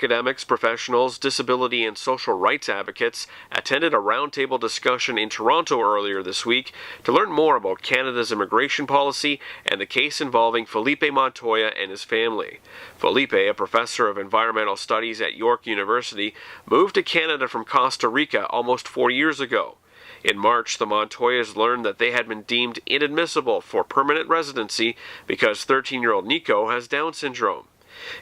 Academics, professionals, disability and social rights advocates attended a roundtable discussion in Toronto earlier this week to learn more about Canada's immigration policy and the case involving Felipe Montoya and his family. Felipe, a professor of environmental studies at York University, moved to Canada from Costa Rica almost 4 years ago. In March, the Montoyas learned that they had been deemed inadmissible for permanent residency because 13-year-old Nico has Down syndrome.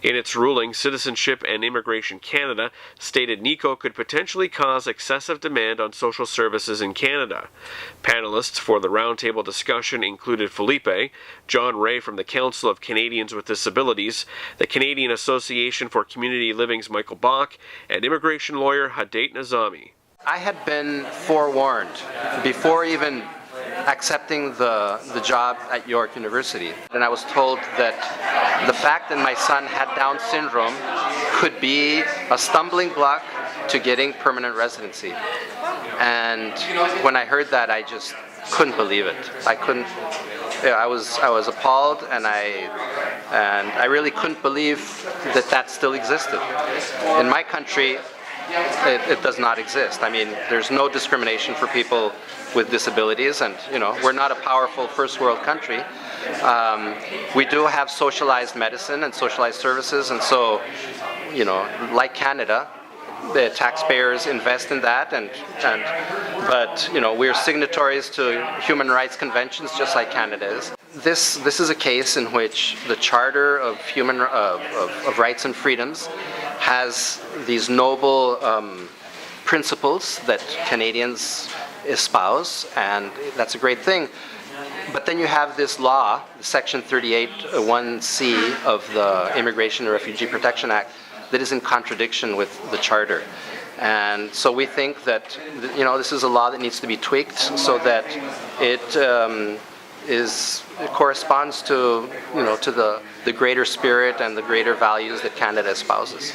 In its ruling, Citizenship and Immigration Canada stated Nico could potentially cause excessive demand on social services in Canada. Panelists for the roundtable discussion included Felipe, John Ray from the Council of Canadians with Disabilities, the Canadian Association for Community Living's Michael Bach, and immigration lawyer Hadait Nazami. I had been forewarned before even accepting the job at York University, and I was told that the fact that my son had Down syndrome could be a stumbling block to getting permanent residency. And when I heard that, I just couldn't believe it. I was appalled, and I really couldn't believe that still existed. In my country, it does not exist. I mean, there's no discrimination for people with disabilities, and we're not a powerful first world country. We do have socialized medicine and socialized services, and so like Canada, the taxpayers invest in that, but we're signatories to human rights conventions just like Canada is. This is a case in which the Charter of of Rights and Freedoms has these noble principles that Canadians espouse, and that's a great thing. But then you have this law, Section 38(1)(c) of the Immigration and Refugee Protection Act, that is in contradiction with the Charter. And so we think that this is a law that needs to be tweaked so that it corresponds to the greater spirit and the greater values that Canada espouses.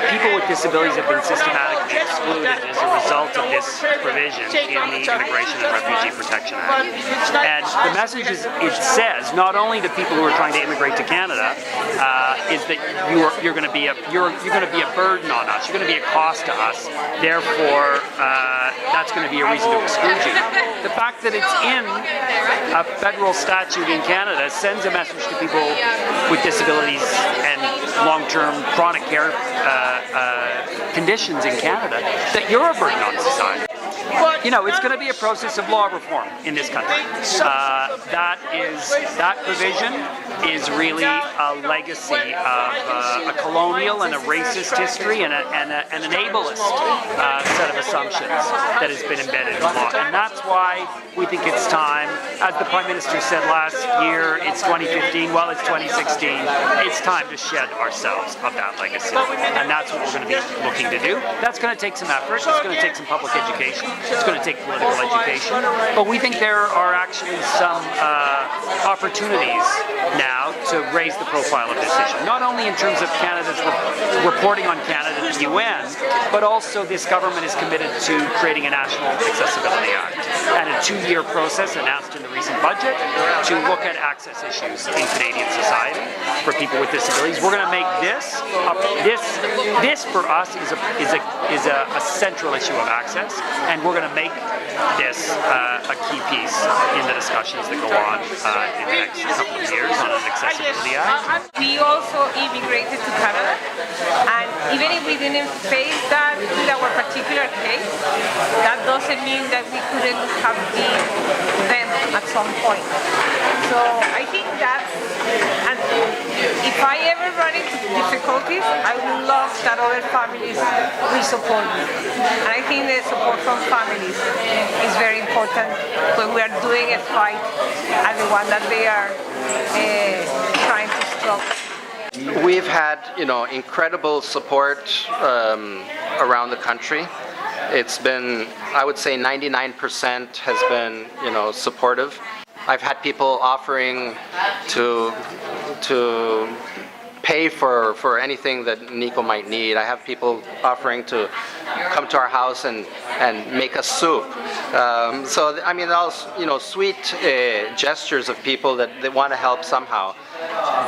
People with disabilities have been systematically excluded as a result of this provision in the Immigration and Refugee Protection Act. And the message it says, not only to people who are trying to immigrate to Canada, is that you're going to be a burden on us. You're going to be a cost to us. Therefore, that's going to be a reason to exclude you. The fact that it's in a federal statute in Canada sends a message to people with disabilities and long-term chronic care conditions in Canada that you're a burden on society. It's going to be a process of law reform in this country. That provision is really a legacy of a colonial and a racist history and an ableist set of assumptions that has been embedded in law. And that's why we think it's time, as the Prime Minister said last year, it's 2015, well, it's 2016, it's time to shed ourselves of that legacy. And that's what we're going to be looking to do. That's going to take some effort. It's going to take some public education. It's going to take political education. But we think there are actually some opportunities now to raise the profile of this issue. Not only in terms of Canada's reporting on Canada to the UN, but also this government is committed to creating a National Accessibility Act and a 2-year process announced in the recent budget to look at access issues in Canadian society for people with disabilities. We're going to make this for us is a central issue of access, and we're going to make this a key piece in the discussions that go on in the next couple of years on an Accessibility Act. We also immigrated to Canada, and even if we didn't face that with our particular case, that doesn't mean that we couldn't have been them at some point. So I think and if I ever run into difficulties, I would love that other families will support me. And I think the support from families is very important when we are doing a fight and the one that they are trying to stop. We've had, incredible support around the country. It's been, I would say 99% has been, supportive. I've had people offering to pay for anything that Nico might need. I have people offering to come to our house and make us soup. So I mean, those sweet gestures of people that they want to help somehow.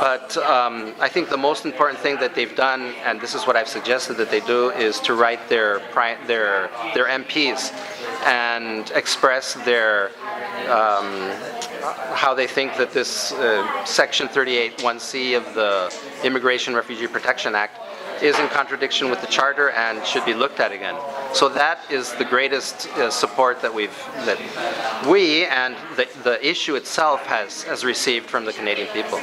But I think the most important thing that they've done, and this is what I've suggested that they do, is to write their MPs and express their how they think that this Section 38(1)(c) of the Immigration Refugee Protection Act is in contradiction with the Charter and should be looked at again. So that is the greatest support that we and the issue itself has received from the Canadian people.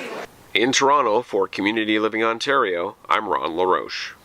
In Toronto, for Community Living Ontario, I'm Ron LaRoche.